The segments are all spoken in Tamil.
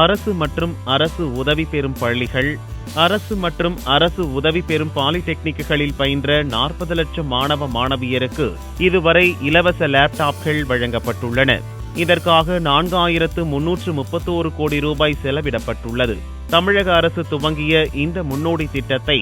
அரசு மற்றும் அரசு உதவி பெறும் பள்ளிகள், அரசு மற்றும் அரசு உதவி பெறும் பாலிடெக்னிக்குகளில் பயின்ற 40 லட்சம் மாணவ மாணவியருக்கு இதுவரை இலவச லேப்டாப்கள் வழங்கப்பட்டுள்ளன. இதற்காக 4331 கோடி ரூபாய் செலவிடப்பட்டுள்ளது. தமிழக அரசு துவங்கிய இந்த முன்னோடி திட்டத்தை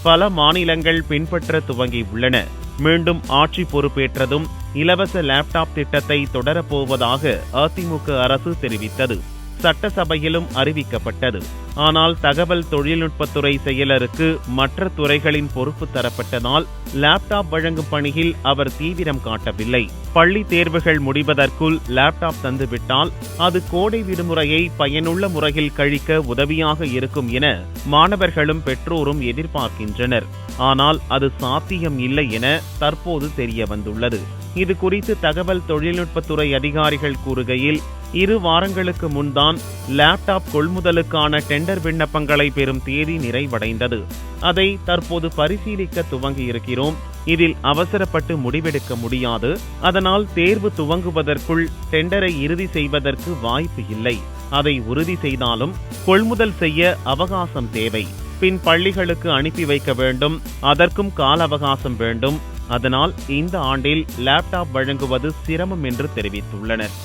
பல மாநிலங்கள் பின்பற்ற துவங்கியுள்ளன. மீண்டும் ஆட்சி பொறுப்பேற்றதும் இலவச லேப்டாப் திட்டத்தை தொடரப்போவதாக அதிமுக அரசு தெரிவித்தது. சட்டசபையிலும் அறிவிக்கப்பட்டது. ஆனால் தகவல் தொழில்நுட்பத்துறை செயலருக்கு மற்ற துறைகளின் பொறுப்பு தரப்பட்டதால் லேப்டாப் வழங்கும் பணியில் அவர் தீவிரம் காட்டவில்லை. பள்ளி தேர்வுகள் முடிவதற்குள் லேப்டாப் தந்துவிட்டால் அது கோடை விடுமுறையை பயனுள்ள முறையில் கழிக்க உதவியாக இருக்கும் என மாணவர்களும் பெற்றோரும் எதிர்பார்க்கின்றனர். ஆனால் அது சாத்தியம் இல்லை என தற்போது தெரிய வந்துள்ளது. இது குறித்து தகவல் தொழில்நுட்பத்துறை அதிகாரிகள் கூறுகையில், 2 வாரங்களுக்கு முன்தான் லேப்டாப் கொள்முதலுக்கான டெண்டர் விண்ணப்பங்களை பெறும் தேதி நிறைவடைந்தது. அதை தற்போது பரிசீலிக்க துவங்கியிருக்கிறோம். இதில் அவசரப்பட்டு முடிவெடுக்க முடியாது. அதனால் தேர்வு துவங்குவதற்குள் டெண்டரை இறுதி செய்வதற்கு வாய்ப்பு இல்லை. அதை உறுதி செய்தாலும் கொள்முதல் செய்ய அவகாசம் தேவை. பின் பள்ளிகளுக்கு அனுப்பி வைக்க வேண்டும். அதற்கும் கால அவகாசம் வேண்டும். அதனால் இந்த ஆண்டில் லேப்டாப் வழங்குவது சிரமம் என்று தெரிவித்துள்ளனர்.